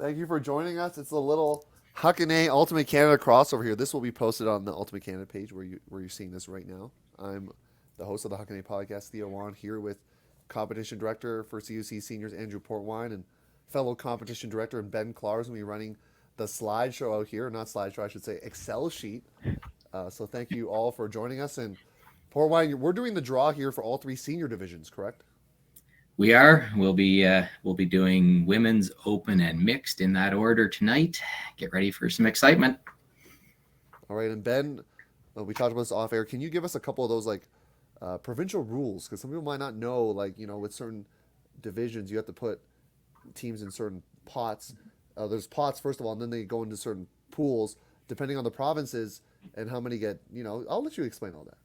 Thank you for joining us. It's a little Huckin Eh Ultimate Canada crossover here. This will be posted on the Ultimate Canada page where you're seeing this right now. I'm the host of the Huckin Eh Podcast, Theo Wan, here with competition director for CUC Seniors Andrew Portwine and fellow competition director and Ben Klar is going to be running the slideshow out here. Not slideshow, I should say Excel sheet. So thank you all for joining us. And Portwine, we're doing the draw here for all three senior divisions, correct? We are. We'll be doing women's, open, and mixed in that order tonight. Get ready for some excitement. All right, and Ben, we talked about this off air. Can you give us a couple of those provincial rules? Because some people might not know, with certain divisions, you have to put teams in certain pots. There's pots first of all, and then they go into certain pools depending on the provinces and how many get. I'll let you explain all that.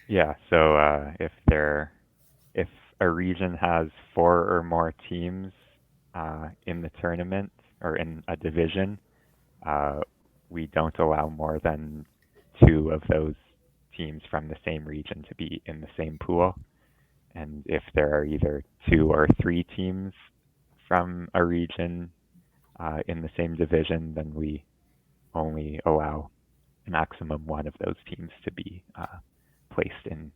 Yeah. So if a region has 4 or more teams in the tournament or in a division, we don't allow more than 2 of those teams from the same region to be in the same pool. And if there are either 2 or 3 teams from a region in the same division, then we only allow a maximum 1 of those teams to be placed in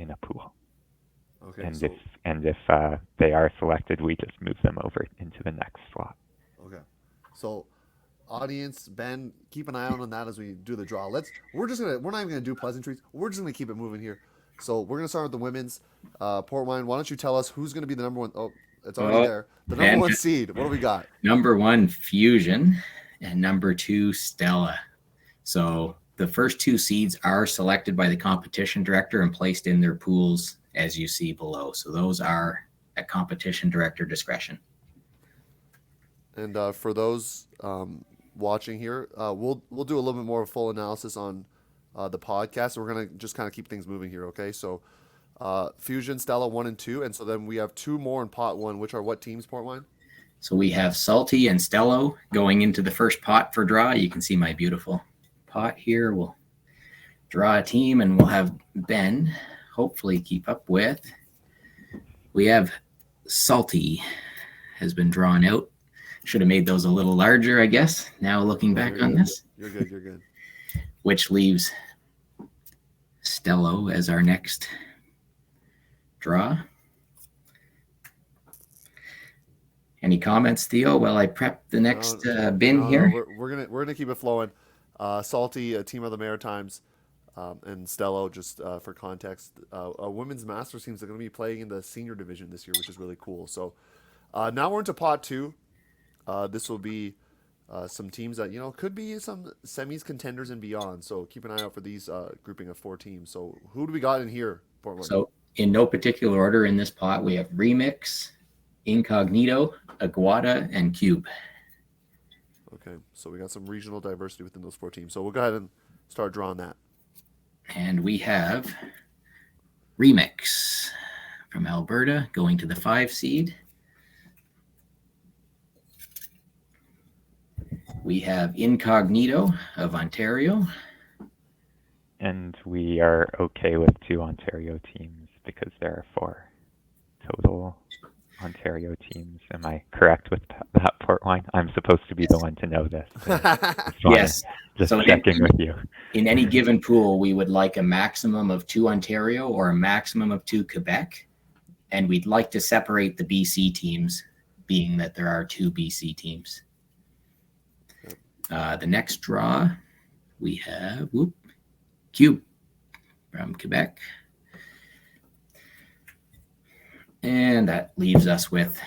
a pool. Okay. And if they are selected, we just move them over into the next slot. Okay. So, audience, Ben, keep an eye out on that as we do the draw. We're not even gonna do pleasantries. We're just gonna keep it moving here. So we're gonna start with the women's. Portwine, why don't you tell us who's gonna be the number one? Oh, it's already there. The number 1 seed. What do we got? Number 1, Fusion, and number 2, Stella. So the first 2 seeds are selected by the competition director and placed in their pools as you see below. So those are at competition director discretion. And for those watching here, we'll do a little bit more full analysis on the podcast. We're gonna just kind of keep things moving here, okay? So Fusion, Stella, 1 and 2, and so then we have 2 more in pot 1, which are what teams, Portwine? So we have Salty and Stello going into the first pot for draw. You can see my beautiful pot here. We'll draw a team, and we'll have Ben hopefully keep up with. We have Salty has been drawn out. Should have made those a little larger, I guess. Now looking back on this. You're good. Which leaves Stello as our next draw. Any comments, Theo? Well, I prepped the next bin here. We're gonna keep it flowing. Salty, a team of the Maritimes, and Stello, just for context, a women's Masters teams are going to be playing in the senior division this year, which is really cool. So now we're into pot 2. This will be some teams that could be some semis, contenders, and beyond. So keep an eye out for these grouping of 4 teams. So who do we got in here, Portland? So in no particular order in this pot, we have Remix, Incognito, Aguada, and Cube. Okay, so we got some regional diversity within those 4 teams. So we'll go ahead and start drawing that. And we have Remix from Alberta going to the 5 seed. We have Incognito of Ontario. And we are okay with 2 Ontario teams because there are 4 total Ontario teams. Am I correct with that, Portwine? I'm supposed to be the one to know this. Yes. Just checking with you. In any given pool, we would like a maximum of 2 Ontario or a maximum of 2 Quebec. And we'd like to separate the BC teams, being that there are 2 BC teams. The next draw, we have Cube from Quebec. And that leaves us with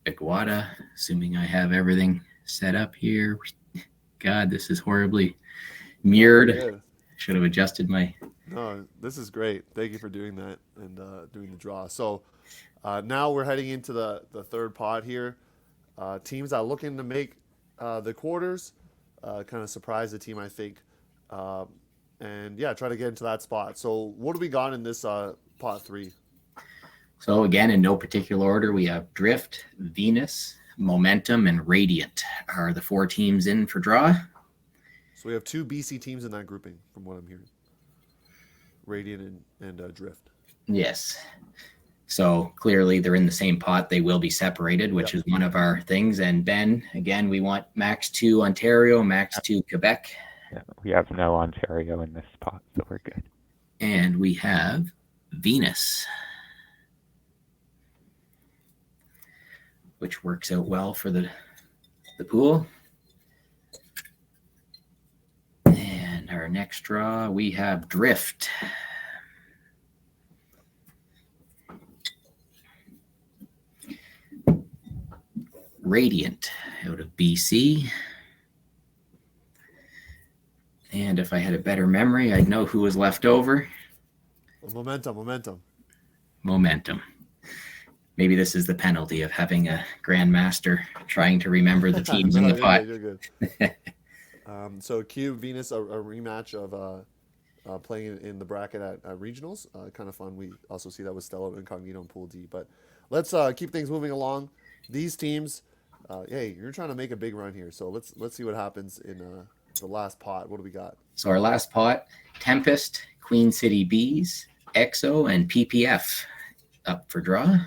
Aguada, assuming I have everything set up here. God, this is horribly mirrored. Should have adjusted my... No, this is great. Thank you for doing that and doing the draw. So now we're heading into the third pot here. Teams that are looking to make the quarters, kind of surprise the team, I think. And yeah, try to get into that spot. So what do we got in this pot 3? So again, in no particular order, we have Drift, Venus, Momentum, and Radiant are the 4 teams in for draw. So we have 2 BC teams in that grouping, from what I'm hearing. Radiant and Drift. Yes. So clearly they're in the same pot. They will be separated, which is one of our things. And Ben, again, we want max 2 Ontario, max 2 Quebec. Yeah, we have no Ontario in this pot, so we're good. And we have Venus, which works out well for the pool. And our next draw, we have Drift. Radiant out of BC. And if I had a better memory, I'd know who was left over. Momentum. Maybe this is the penalty of having a grandmaster trying to remember the teams in the pot. You're good. So Cube Venus, a rematch of playing in the bracket at regionals. Kind of fun. We also see that with Stella Incognito and Pool D. But let's keep things moving along. These teams, hey, you're trying to make a big run here. So let's see what happens in the last pot. What do we got? So our last pot, Tempest, Queen City Bees, EXO, and PPF up for draw.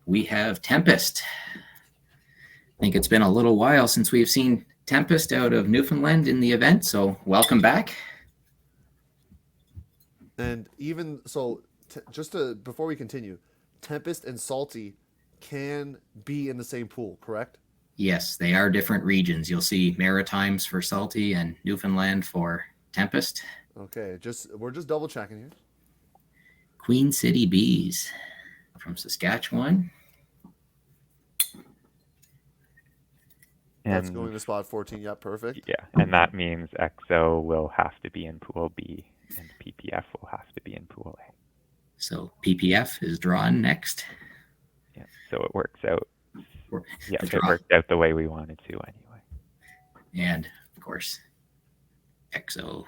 We have Tempest. I think it's been a little while since we've seen Tempest out of Newfoundland in the event, so welcome back. And even so, before we continue, Tempest and Salty can be in the same pool, correct? Yes, they are different regions. You'll see Maritimes for Salty and Newfoundland for Tempest. Okay, we're just double checking here. Queen City Bees from Saskatchewan. That's going to spot 14. Yeah, perfect. Yeah, and that means EXO will have to be in Pool B, and PPF will have to be in Pool A. So PPF is drawn next. Yeah, so it works out. Yeah, it draw. worked out the way we wanted to anyway. And, of course, EXO.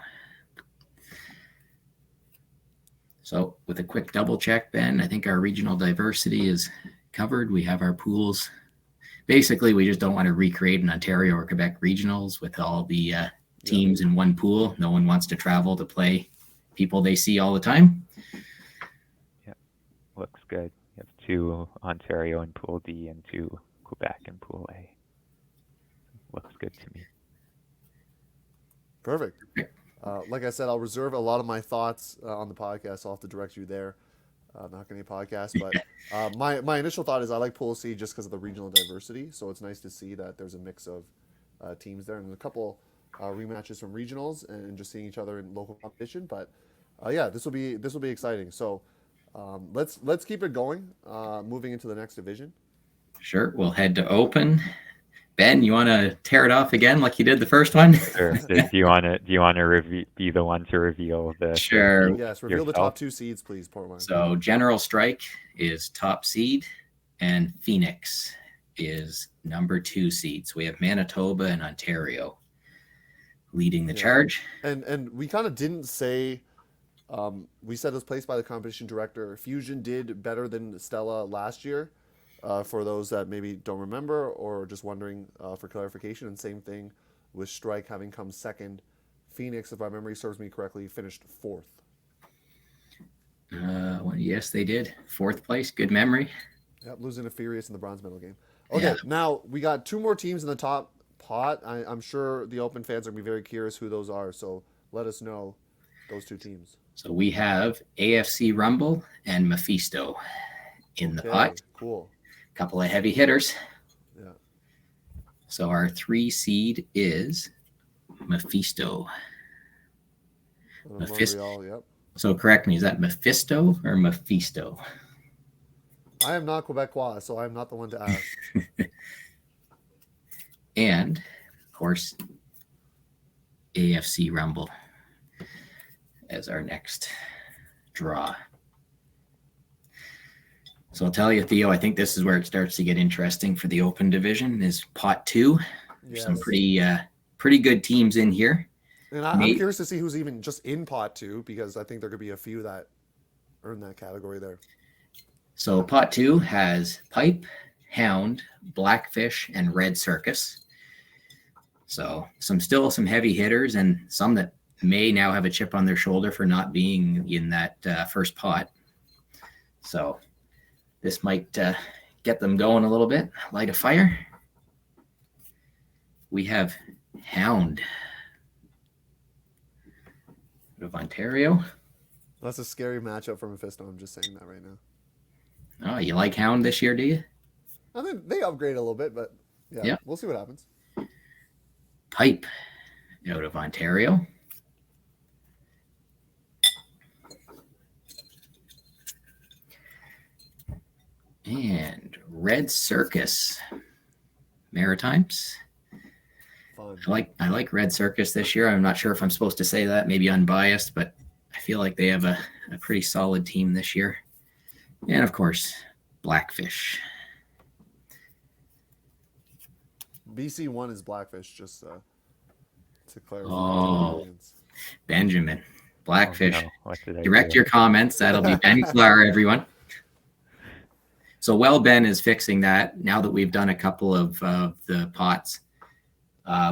So with a quick double check, Ben, I think our regional diversity is covered. We have our pools. Basically, we just don't want to recreate an Ontario or Quebec regionals with all the teams in one pool. No one wants to travel to play people they see all the time. Yeah, looks good. You have 2 Ontario in Pool D and 2 Quebec in Pool A. Looks good to me. Perfect. Like I said, I'll reserve a lot of my thoughts on the podcast. So I'll have to direct you there. The Huckin Eh Podcast. But my initial thought is I like Pool C just because of the regional diversity. So it's nice to see that there's a mix of teams there and a couple rematches from regionals and just seeing each other in local competition. But yeah, this will be exciting. So let's keep it going. Moving into the next division. Sure, we'll head to open. Ben, you want to tear it off again like you did the first one? Sure. Do you want to be the one to reveal the? Sure. Yes, reveal the top 2 seeds, please, Portwine. So General Strike is top seed, and Phoenix is number 2 seed. So we have Manitoba and Ontario leading the charge. And we kind of didn't say. We said it was placed by the competition director. Fusion did better than Stella last year. For those that maybe don't remember or just wondering for clarification, and same thing with Strike having come second. Phoenix, if my memory serves me correctly, finished 4th. Well, yes, they did. 4th place. Good memory. Yep, losing to Furious in the bronze medal game. Okay, Now we got 2 more teams in the top pot. I'm sure the Open fans are going to be very curious who those are, so let us know those 2 teams. So we have AFC Rumble and Mephisto in the pot. Cool. Couple of heavy hitters. Yeah. So our 3 seed is Mephisto. Montreal, yep. So correct me, is that Mephisto or Mephisto? I am not Quebecois, so I'm not the one to ask. And, of course, AFC Rumble as our next draw. So I'll tell you, Theo, I think this is where it starts to get interesting for the Open division is pot 2. There's some pretty good teams in here. And I'm curious to see who's even just in pot 2 because I think there could be a few that earn that category there. So pot 2 has Pipe, Hound, Blackfish, and Red Circus. So still some heavy hitters and some that may now have a chip on their shoulder for not being in that first pot. So This might get them going a little bit. Light a fire. We have Hound out of Ontario. That's a scary matchup for Mephisto. I'm just saying that right now. Oh, you like Hound this year, do you? I think they upgrade a little bit, but yeah, we'll see what happens. Pipe out of Ontario. And Red Circus Maritimes. Fun. I like Red Circus this year. I'm not sure if I'm supposed to say that, maybe unbiased, but I feel like they have a pretty solid team this year. And of course, Blackfish. BC 1 is Blackfish, just to clarify. Oh, Benjamin. Blackfish. Oh, no. What did I Direct do? your comments. That'll be Ben Klar, everyone. So while Ben is fixing that, now that we've done a couple of the pots,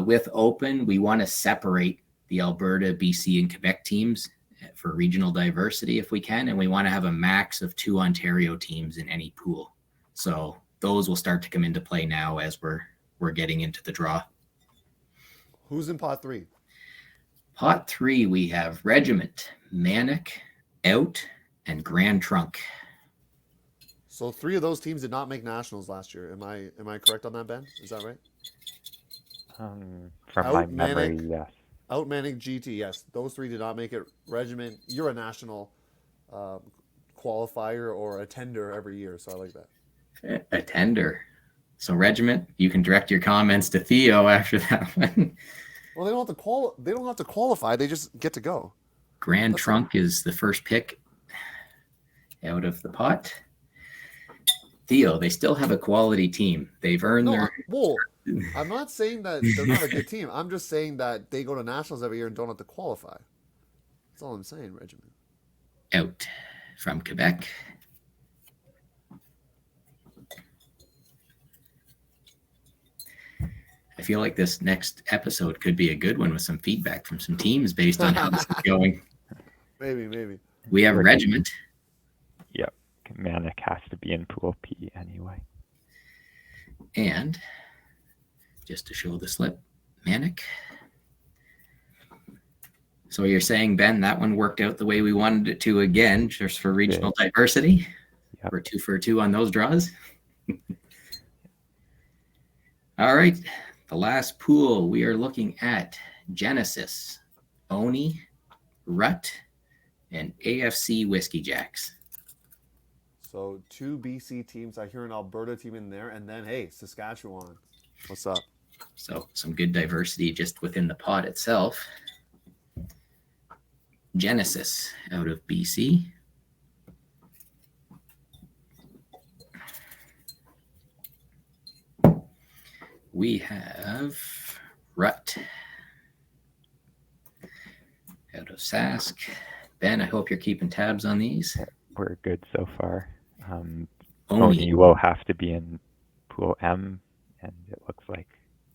with open, we want to separate the Alberta, BC, and Quebec teams for regional diversity if we can, and we want to have a max of 2 Ontario teams in any pool. So those will start to come into play now as we're getting into the draw. Who's in pot 3? Pot 3, we have Regiment, Manic, Out, and Grand Trunk. So 3 of those teams did not make nationals last year. Am I correct on that, Ben? Is that right? From my memory, yes. Out Manic, GT, yes. Those 3 did not make it. Regiment, you're a national qualifier or a tender every year, so I like that. A tender. So Regiment, you can direct your comments to Theo after that one. Well, they don't have to qualify. They just get to go. Grand Trunk is the first pick out of the pot. Theo, they still have a quality team. They've earned their... Well, I'm not saying that they're not a good team. I'm just saying that they go to nationals every year and don't have to qualify. That's all I'm saying, Regiment. Out from Quebec. I feel like this next episode could be a good one with some feedback from some teams based on how this is going. Maybe. We have Regiment. Yep. Manic has to be in Pool P anyway. And just to show the slip, Manic. So you're saying, Ben, that one worked out the way we wanted it to again, just for regional diversity? Yep. We're 2 for 2 on those draws. All right. The last pool, we are looking at Genesis, Oni, Rut, and AFC Whiskey Jacks. So 2 BC teams. I hear an Alberta team in there, and then hey, Saskatchewan. What's up? So some good diversity just within the pot itself. Genesis out of BC. We have Rut out of Sask. Ben, I hope you're keeping tabs on these. We're good so far. Oni. Oni will have to be in Pool M, and it looks like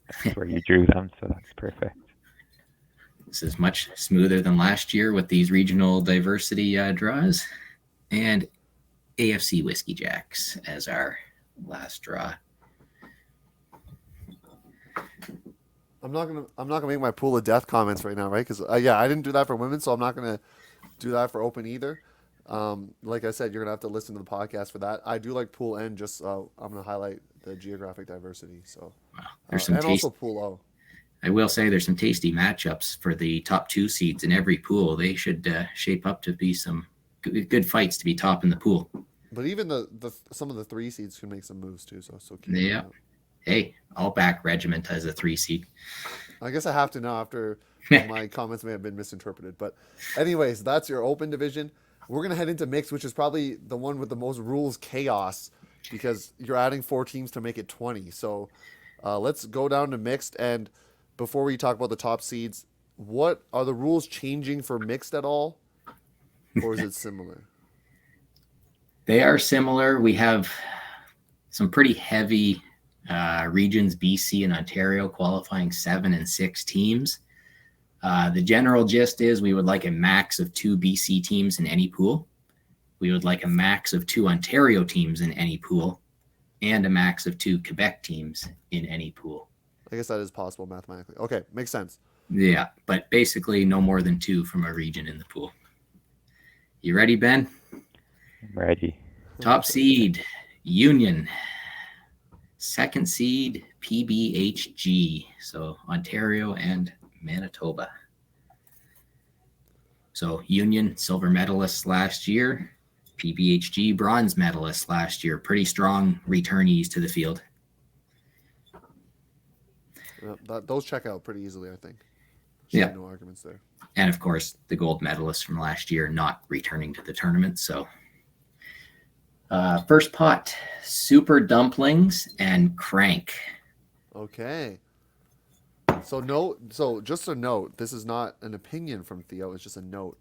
that's where you drew them, so that's perfect. This is much smoother than last year with these regional diversity draws. And AFC Whiskey Jacks as our last draw. I'm not gonna make my pool of death comments right now, right? Because I didn't do that for women, so I'm not gonna do that for open either. Like I said, you're gonna have to listen to the podcast for that. I do like Pool N. Just I'm gonna highlight the geographic diversity. So Wow. There's some and also Pool O. I will say there's some tasty matchups for the top 2 seeds in every pool. They should shape up to be some good fights to be top in the pool. But even the some of the 3 seeds can make some moves too. So keep Yeah. Hey, I'll back Regiment as a 3 seed. I guess I have to now after my comments may have been misinterpreted. But anyways, that's your open division. We're going to head into mixed, which is probably the one with the most rules chaos because you're adding 4 teams to make it 20. So let's go down to mixed. And before we talk about the top seeds, what are the rules changing for mixed at all? Or is it similar? They are similar. We have some pretty heavy regions, BC and Ontario, qualifying 7 and 6 teams. The general gist is we would like a max of 2 BC teams in any pool. we would like a max of 2 Ontario teams in any pool and a max of 2 Quebec teams in any pool. I guess that is possible mathematically. Okay, makes sense. Yeah, but basically no more than 2 from a region in the pool. You ready, Ben? I'm ready. Top seed, Union. Second seed, PBHG. So Ontario and Manitoba. So Union, silver medalists last year. PBHG, bronze medalists last year. Pretty strong returnees to the field. Those check out pretty easily, I think. Yeah. No arguments there. And of course, the gold medalists from last year not returning to the tournament. So first pot, Super Dumplings and Crank. Okay. So just a note, this is not an opinion from Theo, it's just a note.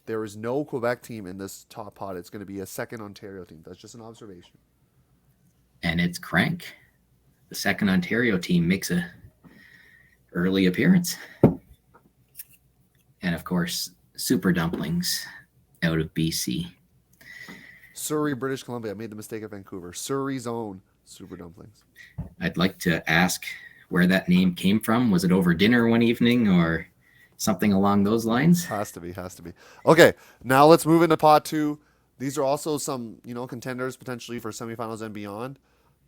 There is no Quebec team in this top pot. It's going to be a second Ontario team. That's just an observation. And it's Crank. The second Ontario team makes a early appearance. And of course, Super Dumplings out of BC. Surrey, British Columbia. I made the mistake of Vancouver. Surrey's own Super Dumplings. I'd like to ask where that name came from. Was it over dinner one evening or something along those lines? Has to be. Okay, now let's move into pot 2. These are also some, contenders potentially for semifinals and beyond.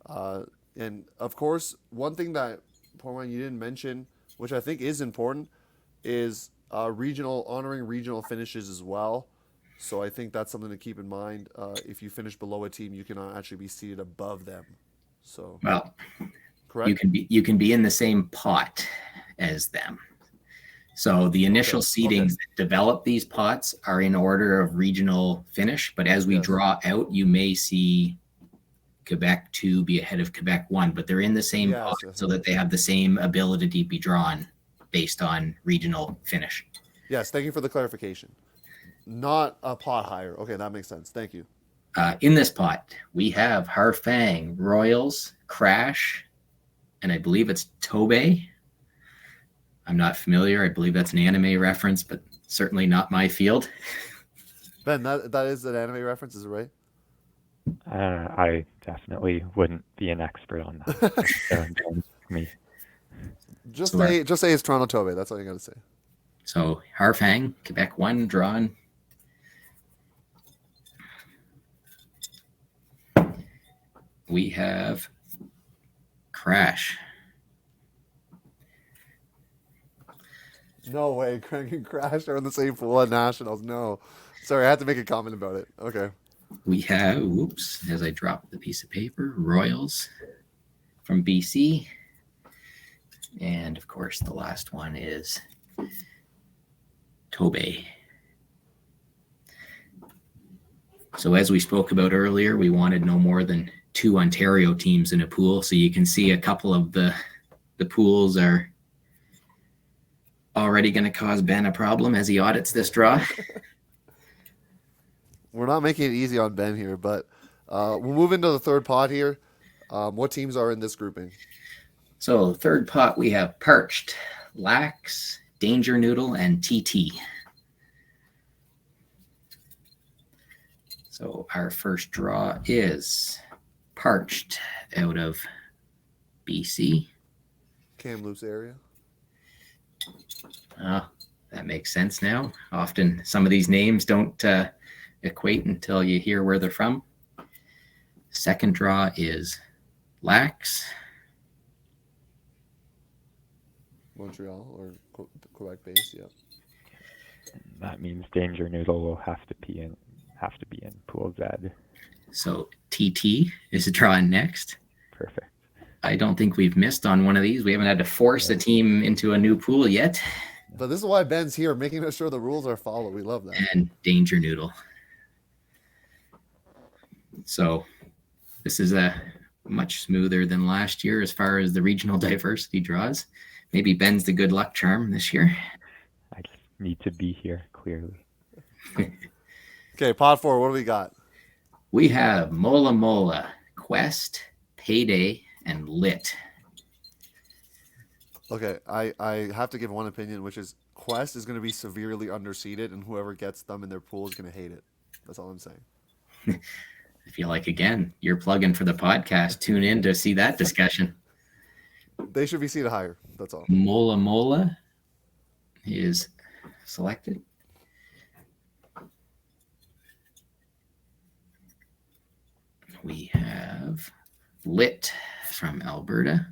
And of course, one thing that Portwine you didn't mention, which I think is important, is honoring regional finishes as well. So I think that's something to keep in mind. If you finish below a team, you cannot actually be seated above them. So well, correct. You can be in the same pot as them. So the initial seedings that develop these pots are in order of regional finish, but as we draw out, you may see Quebec 2 be ahead of Quebec 1, but they're in the same pot so that they have the same ability to be drawn based on regional finish. Yes, thank you for the clarification. Not a pot higher. Okay, that makes sense. Thank you. In this pot, we have Harfang, Royals, Crash, and I believe it's Tobey. I'm not familiar. I believe that's an anime reference, but certainly not my field. Ben, that is an anime reference, is it right? I definitely wouldn't be an expert on that. So don't me. Just say it's Toronto Tobey. That's all you got to say. So Harfang, Quebec 1, drawn. We have Crash. No way, Crank and Crash are in the same pool at Nationals. No. Sorry, I had to make a comment about it. Okay. We have, as I dropped the piece of paper, Royals from BC. And of course, the last one is Tobey. So as we spoke about earlier, we wanted no more than 2 Ontario teams in a pool. So you can see a couple of the pools are already going to cause Ben a problem as he audits this draw. We're not making it easy on Ben here, but we'll move into the third pot here. What teams are in this grouping? So third pot, we have Parched, Lax, Danger Noodle, and TT. So our first draw is Parched out of BC. Kamloops area. That makes sense now. Often some of these names don't equate until you hear where they're from. Second draw is Lax. Montreal or Quebec base, yeah. That means Danger Noodle will have to be in Pool Z. So TT is drawing next. Perfect. I don't think we've missed on one of these. We haven't had to force a team into a new pool yet. But this is why Ben's here, making sure the rules are followed. We love that. And Danger Noodle. So this is a much smoother than last year as far as the regional diversity draws. Maybe Ben's the good luck charm this year. I just need to be here, clearly. Okay, pot 4, what do we got? We have Mola Mola, Quest, Payday, and Lit. Okay, I have to give one opinion, which is Quest is going to be severely underseeded, and whoever gets them in their pool is going to hate it. That's all I'm saying. I feel like, again, you're plugging for the podcast. Tune in to see that discussion. They should be seated higher. That's all. Mola Mola is selected. We have Lit from Alberta.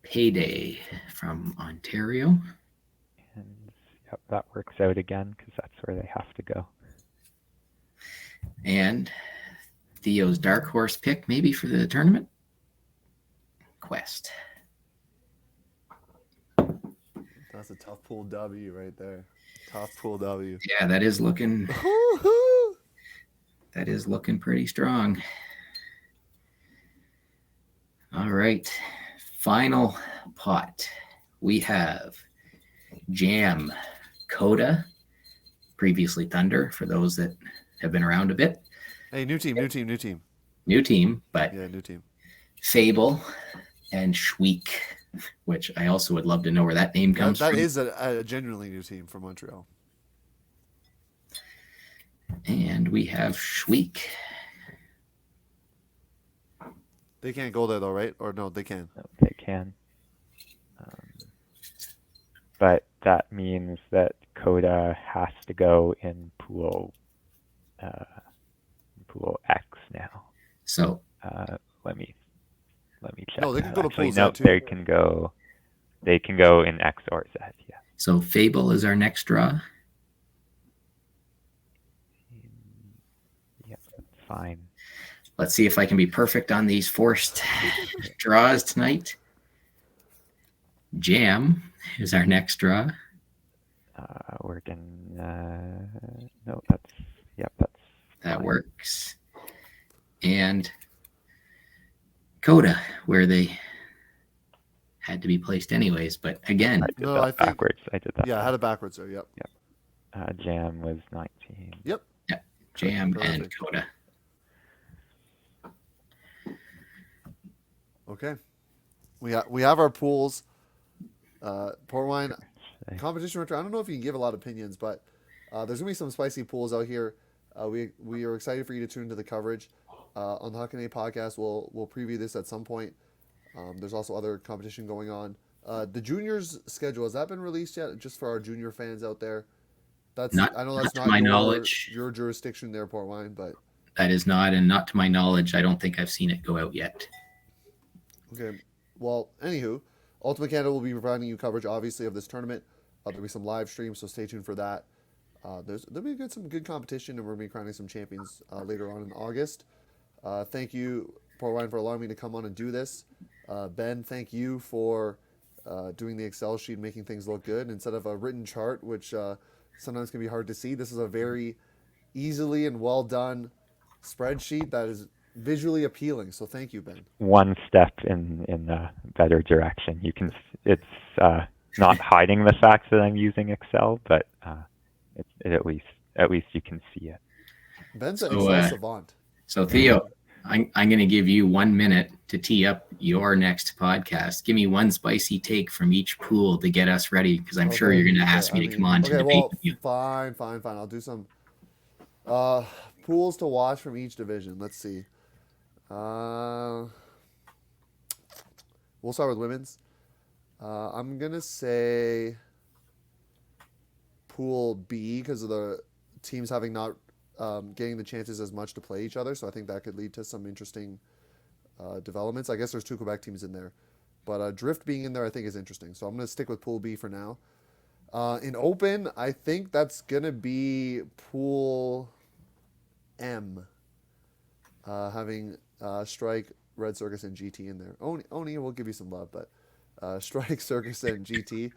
Payday from Ontario. And yep, that works out again because that's where they have to go. And Theo's dark horse pick, maybe for the tournament. Quest. That's a tough pool W right there. Tough pool W. Yeah, that is looking pretty strong. All right. Final pot. We have Jam Coda, previously Thunder, for those that have been around a bit. Hey, new team. New team, but Yeah, new team. Fable and Schweik, which I also would love to know where that name comes That from. is a genuinely new team from Montreal. And we have Schweik. They can't go there though, right? Or no, they can. No, they can. But that means that Coda has to go in pool X now. So Let me check. No, they can go to Actually, pool Z no, too. they can go in X or Z. Yeah. So Fable is our next draw. Yep, that's fine. Let's see if I can be perfect on these forced draws tonight. Jam is our next draw. We're gonna. No, That fine. works. And Coda, where they had to be placed anyways. But again, I did No, that I think- backwards. I did that. Yeah, I had it backwards there. Yep. Jam was 19. Yep. Jam and Perfect. Coda. Okay. We have our pools. Portwine competition retro. I don't know if you can give a lot of opinions, but there's gonna be some spicy pools out here. We are excited for you to tune into the coverage on the Huckin Eh Podcast. We'll preview this at some point. There's also other competition going on. The juniors schedule, has that been released yet? Just for our junior fans out there. I know that's to not my knowledge. your jurisdiction there, Portwine, but That is not, and not to my knowledge, I don't think I've seen it go out yet. okay. Well, anywho, Ultimate Canada will be providing you coverage, obviously, of this tournament. There'll be some live streams, so stay tuned for that. There'll be some good competition, and we're going to be crowning some champions later on in August. Thank you, Portwine, for allowing me to come on and do this. Ben, thank you for doing the Excel sheet, making things look good instead of a written chart, which sometimes can be hard to see. This is a very easily and well done spreadsheet that is visually appealing. So thank you, Ben. One step in a better direction. It's not hiding the fact that I'm using Excel, but at least you can see it. Ben's an So, Excel savant. So Theo, I'm going to give you 1 minute to tee up your next podcast. Give me one spicy take from each pool to get us ready, because I'm sure you're going to ask me to come on to debate with you. Fine. I'll do some pools to watch from each division. Let's see. We'll start with women's. I'm going to say Pool B because of the teams having not getting the chances as much to play each other. So I think that could lead to some interesting developments. I guess there's 2 Quebec teams in there. But Drift being in there I think is interesting. So I'm going to stick with Pool B for now. In Open, I think that's going to be Pool M. Having Strike, Red Circus, and GT in there. Oni will give you some love, but Strike, Circus, and GT.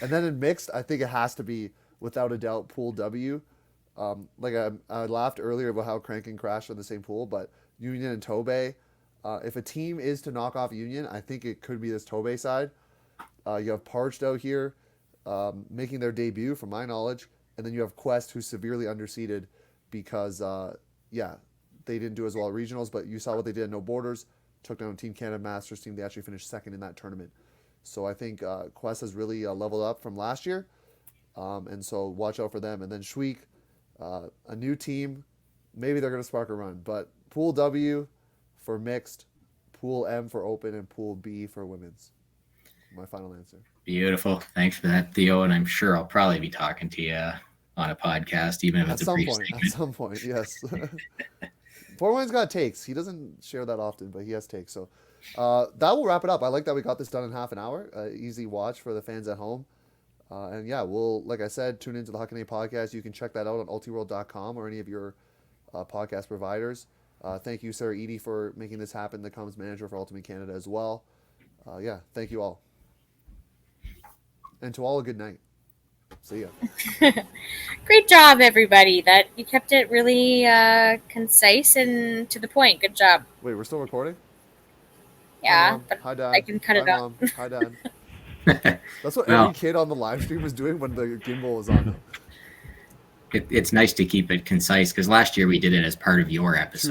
And then in Mixed, I think it has to be, without a doubt, Pool W. Like I laughed earlier about how Crank and Crash are in the same pool, but Union and Tobey. If a team is to knock off Union, I think it could be this Tobey side. You have Parched out here making their debut, from my knowledge. And then you have Quest, who's severely underseeded because, they didn't do as well at regionals, but you saw what they did at No Borders. Took down Team Canada Masters team. They actually finished second in that tournament. So I think Quest has really leveled up from last year. And so watch out for them. And then Schweik, a new team. Maybe they're going to spark a run. But Pool W for mixed, Pool M for open, and Pool B for women's. My final answer. Beautiful. Thanks for that, Theo. And I'm sure I'll probably be talking to you on a podcast, even if it's a brief segment. At some point, yes. Portwine's got takes. He doesn't share that often, but he has takes. So that will wrap it up. I like that we got this done in half an hour. Easy watch for the fans at home. And yeah, we'll, like I said, tune into the Huckin Eh Podcast. You can check that out on ultiworld.com or any of your podcast providers. Thank you, Sarah Edie, for making this happen, the comms manager for Ultimate Canada as well. Yeah, thank you all. And to all, a good night. See ya. Great job, everybody. That you kept it really concise and to the point. Good job. Wait, we're still recording? Yeah, but hi, Dad. I can cut it out. Hi, Dad. That's what every kid on the live stream was doing when the gimbal was on. It's nice to keep it concise because last year we did it as part of your episode.